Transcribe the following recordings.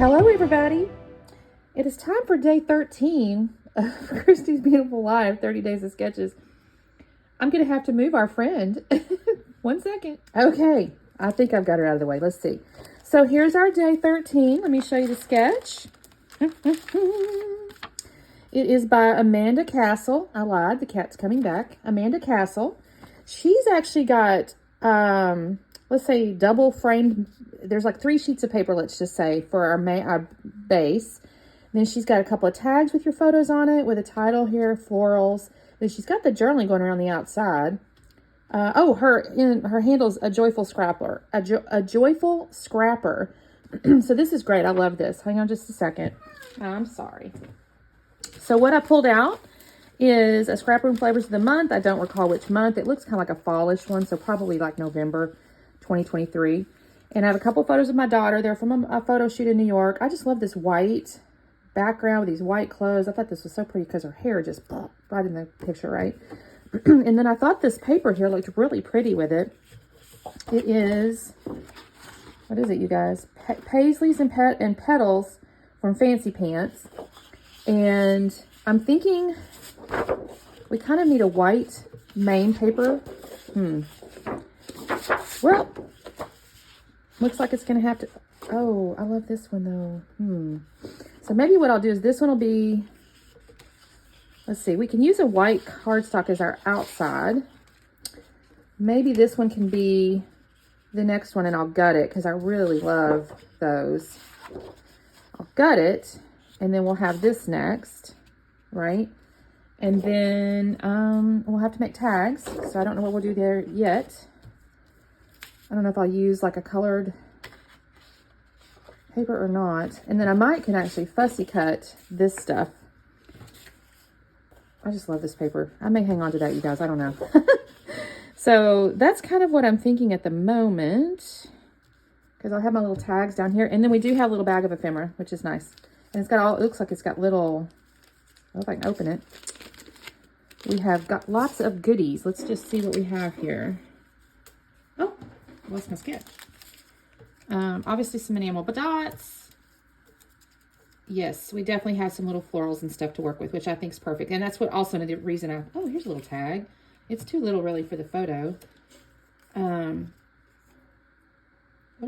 Hello, everybody. It is time for day 13 of Christy's Beautiful Life, 30 Days of Sketches. I'm going to have to move our friend. 1 second. Okay, I think I've got her out of the way. Let's see. So here's our day 13. Let me show you the sketch. It is by Amanda Castle. I lied. The cat's coming back. Amanda Castle. She's actually got, let's say, double framed. There's like 3 sheets of paper, let's just say, for our base. Then she's got a couple of tags with your photos on it, with a title here, florals. Then she's got the journaling going around the outside. Her handle's a joyful scrapper. A joyful scrapper. So this is great. I love this. Hang on just a second. I'm sorry. So what I pulled out is a Scrap Room Flavors of the Month. I don't recall which month. It looks kind of like a fallish one, so probably like November 2023. And I have a couple photos of my daughter. They're from a photo shoot in New York. I just love this white background with these white clothes. I thought this was so pretty because her hair just right in the picture, right? And then I thought this paper here looked really pretty with it. It is, what is it, you guys? Paisleys and Petals from Fancy Pants. And I'm thinking we kind of need a white main paper. Well, looks like it's going to have to... Oh, I love this one, though. So maybe what I'll do is this one will be... Let's see. We can use a white cardstock as our outside. Maybe this one can be the next one, and I'll gut it because I really love those. I'll gut it, and then we'll have this next, right? And then we'll have to make tags, so I don't know what we'll do there yet. I don't know if I'll use like a colored paper or not. And then I can actually fussy cut this stuff. I just love this paper. I may hang on to that, you guys. I don't know. So that's kind of what I'm thinking at the moment. Because I'll have my little tags down here. And then we do have a little bag of ephemera, which is nice. And it's got all, it looks like it's got little, I hope I can open it. We have got lots of goodies. Let's just see what we have here. Oh, lost my sketch. Obviously some enamel dots. Yes, we definitely have some little florals and stuff to work with, which I think is perfect. And that's what also the reason oh, here's a little tag. It's too little really for the photo. What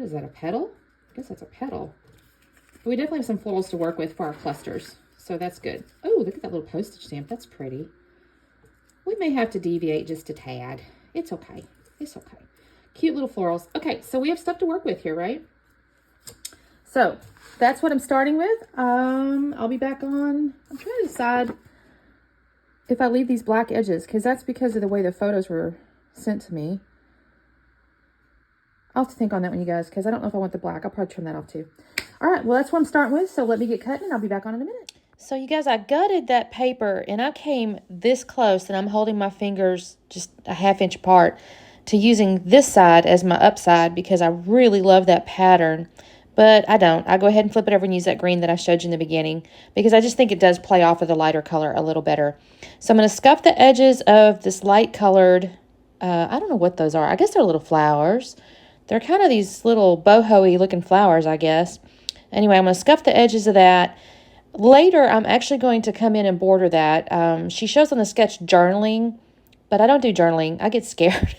is that, a petal? I guess that's a petal. But we definitely have some florals to work with for our clusters. So that's good. Oh, look at that little postage stamp. That's pretty. We may have to deviate just a tad. It's okay. It's okay. Cute little florals. Okay, so we have stuff to work with here, right? So that's what I'm starting with. I'll be back on. I'm trying to decide if I leave these black edges, because that's because of the way the photos were sent to me. I'll have to think on that one, you guys, because I don't know if I want the black. I'll probably turn that off too. All right, well, that's what I'm starting with. So let me get cutting, and I'll be back on in a minute. So you guys, I gutted that paper, and I came this close, and I'm holding my fingers just a ½ inch apart to using this side as my upside because I really love that pattern. But I don't. I go ahead and flip it over and use that green that I showed you in the beginning because I just think it does play off of the lighter color a little better. So I'm going to scuff the edges of this light colored, I don't know what those are. I guess they're little flowers. They're kind of these little boho-y looking flowers, I guess. Anyway, I'm going to scuff the edges of that. Later, I'm actually going to come in and border that. She shows on the sketch journaling, but I don't do journaling. I get scared.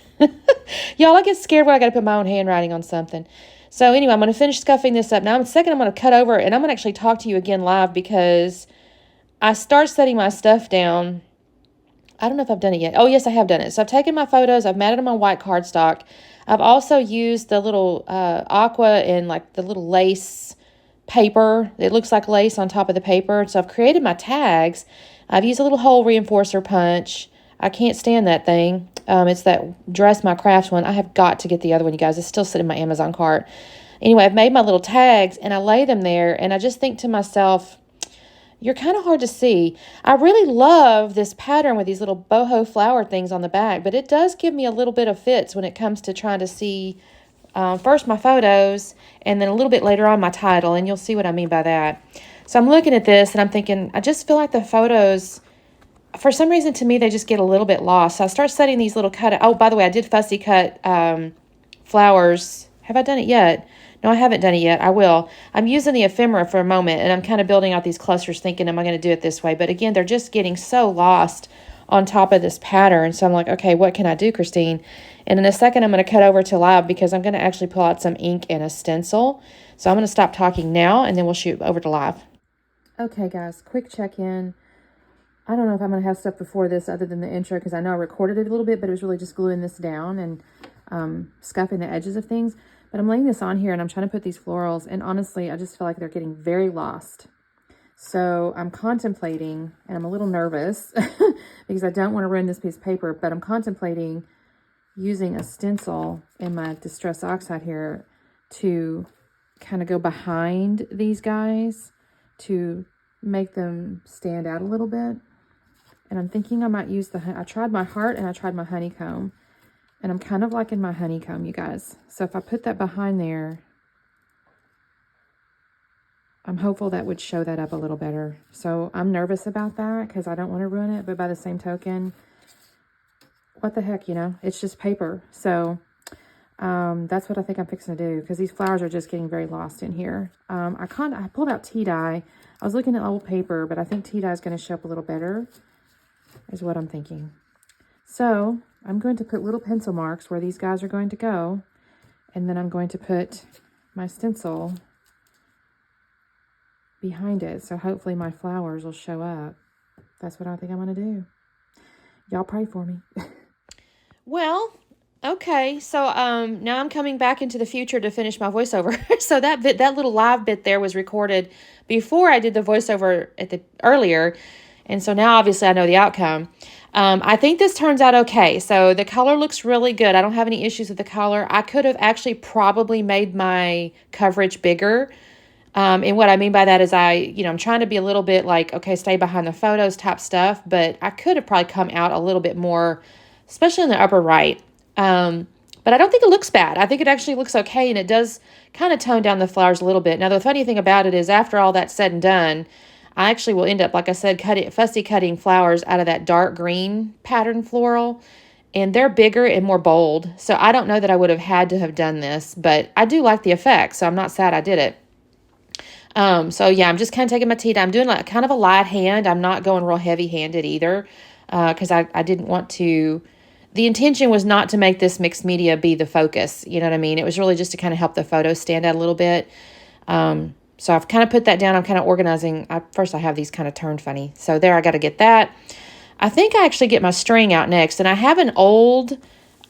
Y'all, I get scared when I got to put my own handwriting on something. So anyway, I'm going to finish scuffing this up. Now, in a second, I'm going to cut over, and I'm going to actually talk to you again live because I start setting my stuff down. I don't know if I've done it yet. Oh, yes, I have done it. So I've taken my photos. I've matted them on white cardstock. I've also used the little aqua and like the little lace paper. It looks like lace on top of the paper. So I've created my tags. I've used a little hole reinforcer punch. I can't stand that thing. It's that Dress My Crafts one. I have got to get the other one, you guys. It's still sitting in my Amazon cart. Anyway, I've made my little tags, and I lay them there, and I just think to myself, you're kind of hard to see. I really love this pattern with these little boho flower things on the back, but it does give me a little bit of fits when it comes to trying to see first my photos, and then a little bit later on my title, and you'll see what I mean by that. So I'm looking at this, and I'm thinking, I just feel like the photos... For some reason, to me, they just get a little bit lost. So I start setting these little cut. Oh, by the way, I did fussy cut flowers Have I done it yet? No, I haven't done it yet. I will. I'm using the ephemera for a moment, and I'm kind of building out these clusters thinking, am I going to do it this way? But again, they're just getting so lost on top of this pattern. So I'm like, okay, what can I do, Christine? And in a second, I'm going to cut over to live because I'm going to actually pull out some ink and a stencil. So I'm going to stop talking now, and then we'll shoot over to live. Okay, guys, quick check-in. I don't know if I'm going to have stuff before this other than the intro because I know I recorded it a little bit, but it was really just gluing this down and scuffing the edges of things. But I'm laying this on here and I'm trying to put these florals, and honestly, I just feel like they're getting very lost. So I'm contemplating, and I'm a little nervous because I don't want to ruin this piece of paper, but I'm contemplating using a stencil in my Distress Oxide here to kind of go behind these guys to make them stand out a little bit. And I'm thinking I might use I tried my heart and I tried my honeycomb. And I'm kind of liking my honeycomb, you guys. So if I put that behind there, I'm hopeful that would show that up a little better. So I'm nervous about that because I don't want to ruin it. But by the same token, what the heck, you know? It's just paper. So that's what I think I'm fixing to do because these flowers are just getting very lost in here. I pulled out tea dye. I was looking at old paper, but I think tea dye is going to show up a little better is what I'm thinking. So I'm going to put little pencil marks where these guys are going to go. And then I'm going to put my stencil behind it. So hopefully my flowers will show up. That's what I think I'm going to do. Y'all pray for me. Well, okay. So now I'm coming back into the future to finish my voiceover. So that little live bit there was recorded before I did the voiceover earlier. And so now obviously I know the outcome. I think this turns out okay. So the color looks really good. I don't have any issues with the color. I could have actually probably made my coverage bigger. And what I mean by that is I'm trying to be a little bit like, okay, stay behind the photos type stuff, but I could have probably come out a little bit more, especially in the upper right. But I don't think it looks bad. I think it actually looks okay, and it does kind of tone down the flowers a little bit. Now, the funny thing about it is after all that's said and done, I actually will end up, like I said, fussy cutting flowers out of that dark green pattern floral, and they're bigger and more bold. So I don't know that I would have had to have done this, but I do like the effect, so I'm not sad I did it. So yeah, I'm just kind of taking my tea dye. I'm doing like kind of a light hand. I'm not going real heavy-handed either, because I didn't want to. The intention was not to make this mixed media be the focus. You know what I mean? It was really just to kind of help the photos stand out a little bit. So I've kind of put that down. I'm kind of organizing. First, I have these kind of turned funny. So there, I got to get that. I think I actually get my string out next. And I have an old,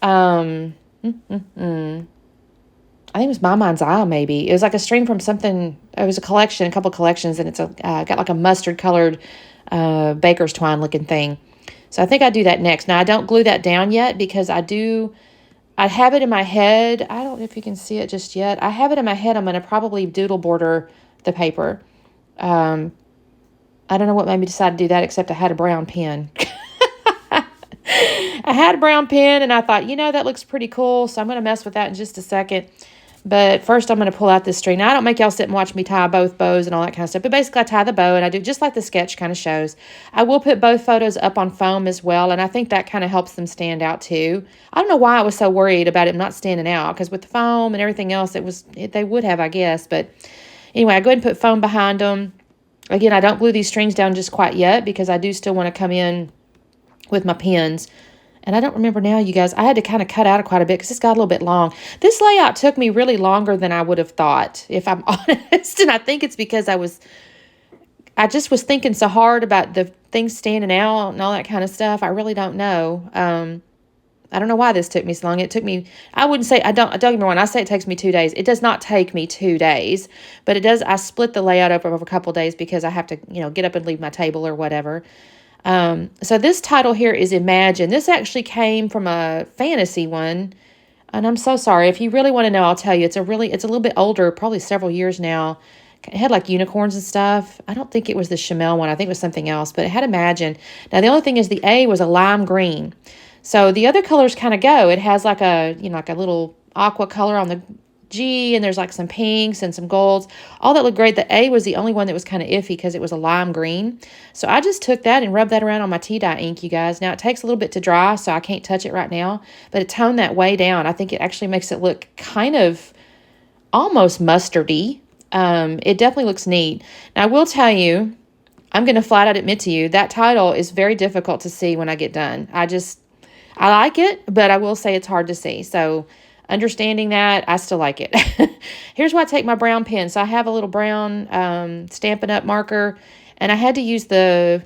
I think it was My Mind's Eye, maybe. It was like a string from something. It was a couple collections, and it's got like a mustard colored baker's twine looking thing. So I think I do that next. Now, I don't glue that down yet because I have it in my head. I don't know if you can see it just yet. I have it in my head. I'm going to probably doodle border the paper. I don't know what made me decide to do that, except I had a brown pen. I had a brown pen, and I thought, that looks pretty cool. So I'm going to mess with that in just a second. But first, I'm going to pull out this string. Now, I don't make y'all sit and watch me tie both bows and all that kind of stuff. But basically, I tie the bow, and I do just like the sketch kind of shows. I will put both photos up on foam as well, and I think that kind of helps them stand out too. I don't know why I was so worried about it not standing out, because with the foam and everything else, they would have, I guess. But anyway, I go ahead and put foam behind them. Again, I don't glue these strings down just quite yet because I do still want to come in with my pins. And I don't remember now, you guys, I had to kind of cut out quite a bit because this got a little bit long. This layout took me really longer than I would have thought, if I'm honest. And I think it's because I just was thinking so hard about the things standing out and all that kind of stuff. I really don't know. I don't know why this took me so long. It took me, I wouldn't say, don't get me wrong, I say it takes me 2 days. It does not take me 2 days, but it does, I split the layout up over a couple of days because I have to, get up and leave my table or whatever. So this title here is Imagine. This actually came from a fantasy one, and I'm so sorry. If you really want to know, I'll tell you. It's a little bit older, probably several years now. It had like unicorns and stuff. I don't think it was the Chamel one. I think it was something else, but it had Imagine. Now, the only thing is the A was a lime green. So the other colors kind of go. It has like a little aqua color on the G, and there's like some pinks and some golds. All that looked great. The A was the only one that was kind of iffy because it was a lime green. So I just took that and rubbed that around on my tea dye ink, you guys. Now it takes a little bit to dry, so I can't touch it right now, but it toned that way down. I think it actually makes it look kind of almost mustardy. It definitely looks neat. Now, I will tell you, I'm going to flat out admit to you, that title is very difficult to see when I get done. I like it, but I will say it's hard to see. So understanding that, I still like it. Here's why I take my brown pen. So I have a little brown Stampin' Up! Marker, and I had to use the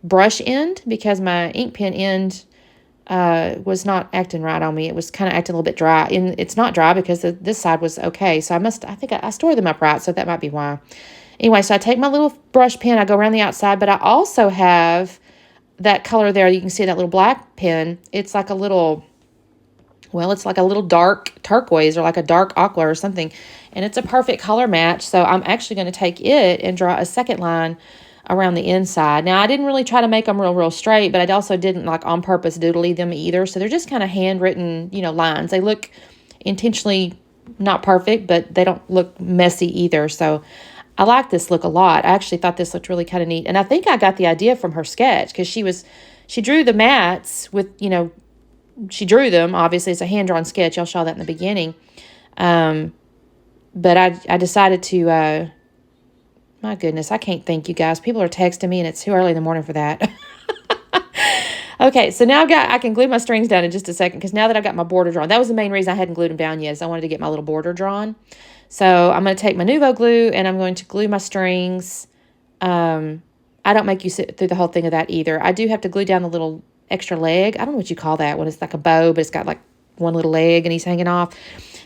brush end because my ink pen end was not acting right on me. It was kind of acting a little bit dry. And it's not dry because this side was okay. So I think I stored them upright, so that might be why. Anyway, so I take my little brush pen, I go around the outside, but I also have that color there. You can see that little black pen. It's like a little, well, it's like a little dark turquoise or like a dark aqua or something. And it's a perfect color match. So I'm actually going to take it and draw a second line around the inside. Now, I didn't really try to make them real straight, but I also didn't like on purpose doodly them either. So they're just kind of handwritten, lines. They look intentionally not perfect, but they don't look messy either. So I like this look a lot. I actually thought this looked really kind of neat. And I think I got the idea from her sketch because she drew the mats with, she drew them. Obviously, it's a hand-drawn sketch. Y'all saw that in the beginning. But I decided to, my goodness, I can't think, you guys. People are texting me and it's too early in the morning for that. Okay, so now I can glue my strings down in just a second because now that I've got my border drawn, that was the main reason I hadn't glued them down yet, is I wanted to get my little border drawn. So I'm going to take my Nuvo glue and I'm going to glue my strings. I don't make you sit through the whole thing of that either. I do have to glue down the little extra leg. I don't know what you call that when it's like a bow, but it's got like one little leg and he's hanging off.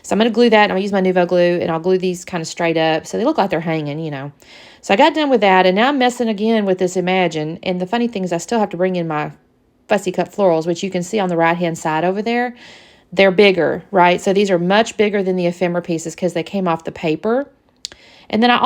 So I'm going to glue that and I'll use my Nuvo glue and I'll glue these kind of straight up so they look like they're hanging, So I got done with that and now I'm messing again with this Imagine. And the funny thing is I still have to bring in my fussy cut florals, which you can see on the right-hand side over there. They're bigger, right? So these are much bigger than the ephemera pieces because they came off the paper. And then I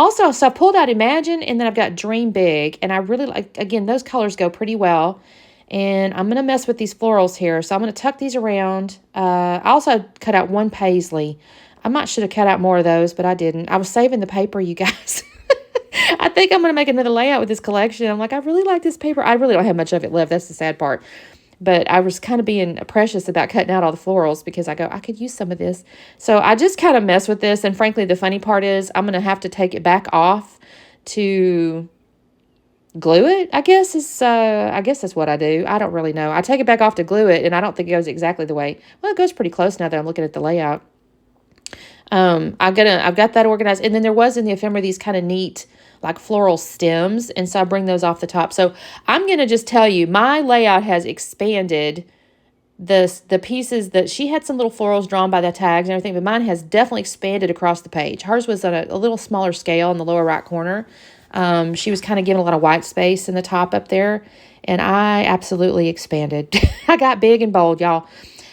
pulled out Imagine, and then I've got Dream Big. And I really like, again, those colors go pretty well. And I'm going to mess with these florals here. So I'm going to tuck these around. I also cut out one paisley. I should have cut out more of those, but I didn't. I was saving the paper, you guys. I think I'm going to make another layout with this collection. I'm like, I really like this paper. I really don't have much of it left. That's the sad part. But I was kind of being precious about cutting out all the florals because I could use some of this. So I just kind of mess with this. And frankly, the funny part is I'm going to have to take it back off to glue it, I guess that's what I do. I don't really know. I take it back off to glue it, and I don't think it goes exactly the way. Well, it goes pretty close now that I'm looking at the layout. I've got that organized. And then there was in the ephemera these kind of neat like floral stems, and so I bring those off the top. So I'm going to just tell you, my layout has expanded. The pieces that she had some little florals drawn by the tags and everything, but mine has definitely expanded across the page. Hers was at a little smaller scale in the lower right corner. She was kind of given a lot of white space in the top up there, and I absolutely expanded. I got big and bold, y'all.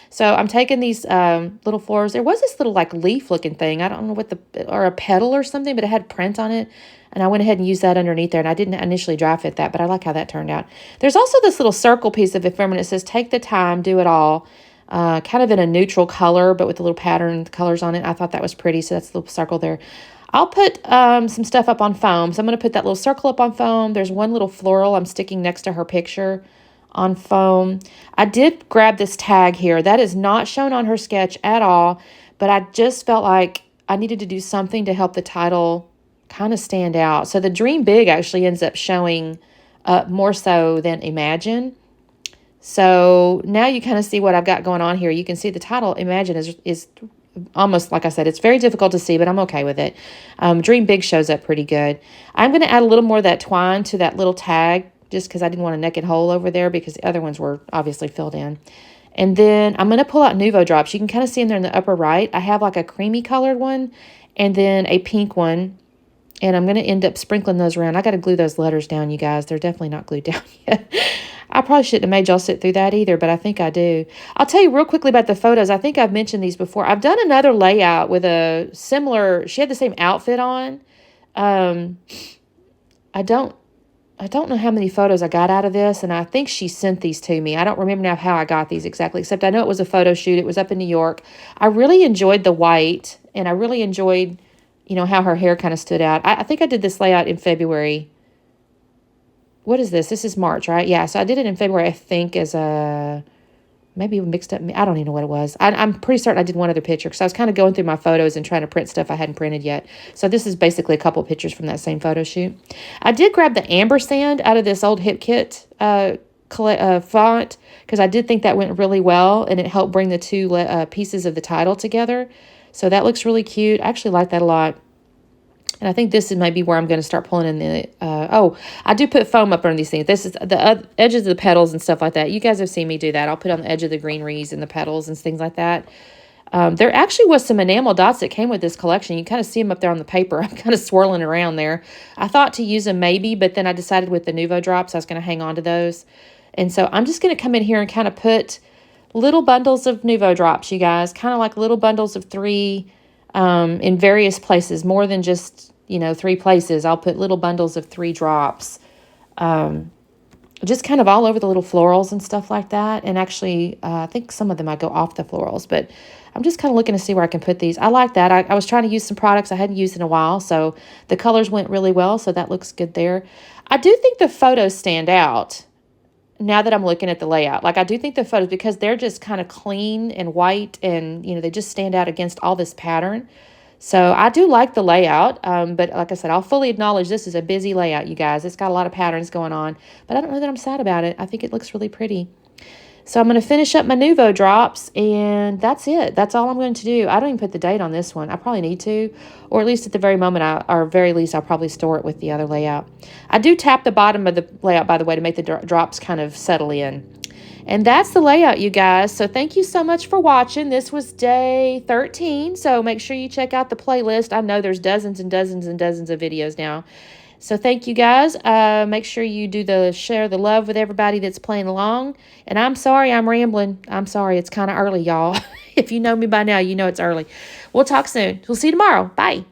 So I'm taking these little florals. There was this little like leaf looking thing. I don't know or a petal or something, but it had print on it. And I went ahead and used that underneath there. And I didn't initially dry fit that, but I like how that turned out. There's also this little circle piece of ephemera. It says, take the time, do it all. Kind of in a neutral color, but with a little pattern colors on it. I thought that was pretty. So that's the little circle there. I'll put some stuff up on foam. So I'm going to put that little circle up on foam. There's one little floral I'm sticking next to her picture on foam. I did grab this tag here. That is not shown on her sketch at all, but I just felt like I needed to do something to help the title kind of stand out. So the Dream Big actually ends up showing more so than Imagine. So now you kind of see what I've got going on here. You can see the title Imagine is almost, like I said, it's very difficult to see, but I'm okay with it. Dream Big shows up pretty good. I'm going to add a little more of that twine to that little tag just because I didn't want a naked hole over there because the other ones were obviously filled in. And then I'm going to pull out Nuvo drops. You can kind of see in there in the upper right. I have like a creamy colored one and then a pink one. And I'm going to end up sprinkling those around. I got to glue those letters down, you guys. They're definitely not glued down yet. I probably shouldn't have made y'all sit through that either, but I think I do. I'll tell you real quickly about the photos. I think I've mentioned these before. I've done another layout with a similar, she had the same outfit on. I don't know how many photos I got out of this, and I think she sent these to me. I don't remember now how I got these exactly, except I know it was a photo shoot. It was up in New York. I really enjoyed the white, and I really enjoyed, how her hair kind of stood out. I think I did this layout in February. What is this? This is March, right? Yeah, so I did it in February, I think, as a maybe mixed up. I don't even know what it was. I'm pretty certain I did one other picture because I was kind of going through my photos and trying to print stuff I hadn't printed yet. So this is basically a couple of pictures from that same photo shoot. I did grab the ampersand out of this old Hip Kit font because I did think that went really well, and it helped bring the two pieces of the title together. So that looks really cute. I actually like that a lot. And I think this is maybe where I'm going to start pulling in the, I do put foam up under these things. This is the edges of the petals and stuff like that. You guys have seen me do that. I'll put on the edge of the greeneries and the petals and things like that. There actually was some enamel dots that came with this collection. You kind of see them up there on the paper. I'm kind of swirling around there. I thought to use them maybe, but then I decided with the Nuvo drops, I was going to hang on to those. And so I'm just going to come in here and kind of put little bundles of Nuvo drops, you guys, kind of like little bundles of 3 in various places, more than just, 3 places. I'll put little bundles of 3 drops, just kind of all over the little florals and stuff like that. And actually, I think some of them I go off the florals, but I'm just kind of looking to see where I can put these. I like that. I was trying to use some products I hadn't used in a while, so the colors went really well, so that looks good there. I do think the photos stand out now that I'm looking at the layout. Like, I do think the photos, because they're just kind of clean and white and, they just stand out against all this pattern. So I do like the layout, but like I said, I'll fully acknowledge this is a busy layout, you guys. It's got a lot of patterns going on, but I don't know that I'm sad about it. I think it looks really pretty. So I'm going to finish up my Nuvo drops, and that's it. That's all I'm going to do. I don't even put the date on this one. I probably need to, or at least at the very moment, or very least, I'll probably store it with the other layout. I do tap the bottom of the layout, by the way, to make the drops kind of settle in. And that's the layout, you guys. So thank you so much for watching. This was day 13, so make sure you check out the playlist. I know there's dozens and dozens and dozens of videos now. So thank you, guys. Make sure you do share the love with everybody that's playing along. And I'm sorry I'm rambling. I'm sorry. It's kind of early, y'all. If you know me by now, you know it's early. We'll talk soon. We'll see you tomorrow. Bye.